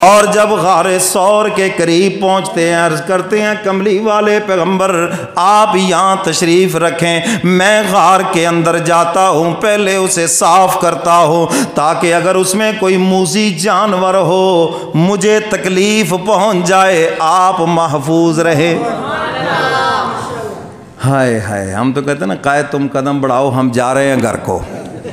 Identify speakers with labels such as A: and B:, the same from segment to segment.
A: اور جب غار ثور کے قریب پہنچتے ہیں عرض کرتے ہیں کملی والے پیغمبر آپ یہاں تشریف رکھیں، میں غار کے اندر جاتا ہوں، پہلے اسے صاف کرتا ہوں تاکہ اگر اس میں کوئی موذی جانور ہو مجھے تکلیف پہنچ جائے آپ محفوظ رہے۔ ہائے ہائے، ہم تو کہتے ہیں نا قائد تم قدم بڑھاؤ ہم جا رہے ہیں گھر کو،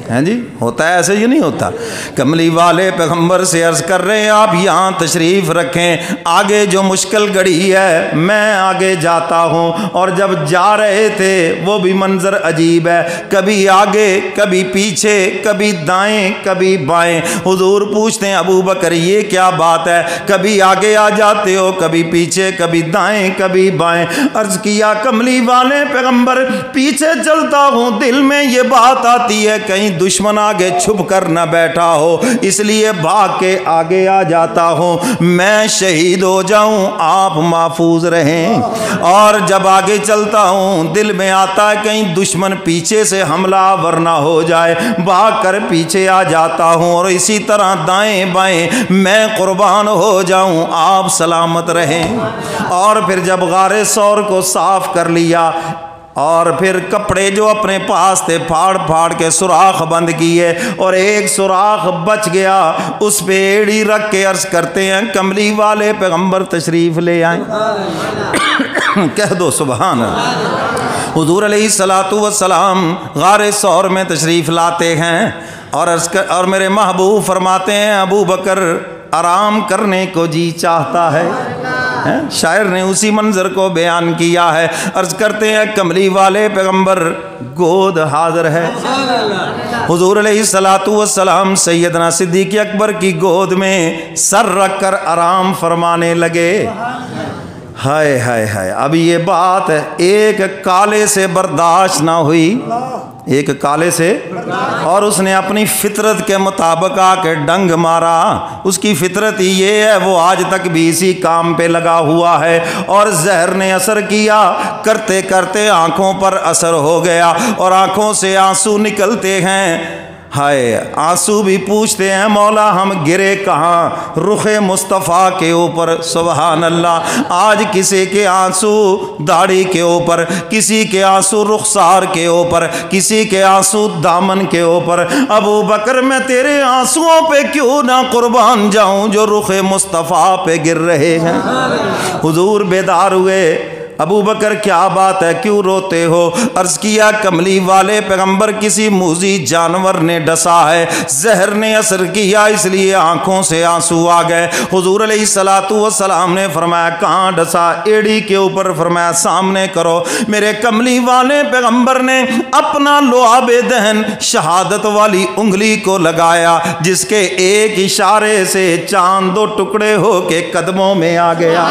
A: ہیں جی، ہوتا ہے ایسے؟ یہ نہیں ہوتا۔ کملی والے پیغمبر سے عرض کر رہے ہیں آپ یہاں تشریف رکھیں، آگے جو مشکل گھڑی ہے میں آگے جاتا ہوں۔ اور جب جا رہے تھے وہ بھی منظر عجیب ہے، کبھی آگے کبھی پیچھے، کبھی دائیں کبھی بائیں۔ حضور پوچھتے ہیں ابو بکر یہ کیا بات ہے، کبھی آگے آ جاتے ہو کبھی پیچھے، کبھی دائیں کبھی بائیں۔ عرض کیا کملی والے پیغمبر پیچھے چلتا ہوں، دل میں یہ بات آتی ہے کہیں دشمن آگے چھپ کر نہ بیٹھا ہو، اس لیے بھاگ کے آگے آ جاتا ہوں، میں شہید ہو جاؤں آپ محفوظ رہیں۔ اور جب آگے چلتا ہوں دل میں آتا ہے کہیں دشمن پیچھے سے حملہ آور نہ ہو جائے، بھاگ کر پیچھے آ جاتا ہوں، اور اسی طرح دائیں بائیں میں قربان ہو جاؤں آپ سلامت رہیں۔ اور پھر جب غار ثور کو صاف کر لیا اور پھر کپڑے جو اپنے پاس تھے پھاڑ پھاڑ کے سوراخ بند کیے، اور ایک سوراخ بچ گیا اس پہ ایڑی رکھ کے عرض کرتے ہیں کملی والے پیغمبر تشریف لے آئیں۔ کہہ دو سبحان اللہ۔ حضور علیہ الصلوۃ والسلام غار ثور میں تشریف لاتے ہیں اور میرے محبوب فرماتے ہیں ابو بکر آرام کرنے کو جی چاہتا ہے۔ شاعر نے اسی منظر کو بیان کیا ہے، عرض کرتے ہیں کملی والے پیغمبر گود حاضر ہے۔ حضور علیہ الصلوۃ والسلام سیدنا صدیق اکبر کی گود میں سر رکھ کر آرام فرمانے لگے۔ ہائے ہائے ہائے، اب یہ بات ایک کالے سے برداشت نہ ہوئی، ایک کالے سے، اور اس نے اپنی فطرت کے مطابق آ کے ڈنگ مارا۔ اس کی فطرت ہی یہ ہے، وہ آج تک بھی اسی کام پہ لگا ہوا ہے، اور زہر نے اثر کیا، کرتے کرتے آنکھوں پر اثر ہو گیا اور آنکھوں سے آنسو نکلتے ہیں۔ ہائے، آنسو بھی پوچھتے ہیں مولا ہم گرے کہاں، رخ مصطفیٰ کے اوپر۔ سبحان اللہ، آج کسی کے آنسو داڑھی کے اوپر، کسی کے آنسو رخسار کے اوپر، کسی کے آنسو دامن کے اوپر۔ ابو بکر میں تیرے آنسوؤں پہ کیوں نہ قربان جاؤں جو رخ مصطفیٰ پہ گر رہے ہیں۔ حضور بیدار ہوئے، ابو بکر کیا بات ہے کیوں روتے ہو؟ عرض کیا کملی والے پیغمبر کسی موذی جانور نے ڈسا ہے، زہر نے اثر کیا اس لیے آنکھوں سے آنسو آ گئے۔ حضور علیہ الصلوۃ والسلام نے فرمایا کہاں ڈسا؟ ایڑی کے اوپر۔ فرمایا سامنے کرو۔ میرے کملی والے پیغمبر نے اپنا لعاب دہن شہادت والی انگلی کو لگایا، جس کے ایک اشارے سے چاند دو ٹکڑے ہو کے قدموں میں آ گیا۔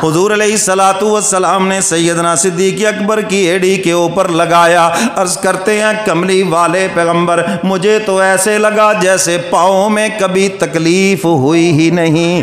A: حضور علیہ الصلوۃ والسلام نے سیدنا صدیق اکبر کی ایڑی کے اوپر لگایا، عرض کرتے ہیں کملی والے پیغمبر مجھے تو ایسے لگا جیسے پاؤں میں کبھی تکلیف ہوئی ہی نہیں۔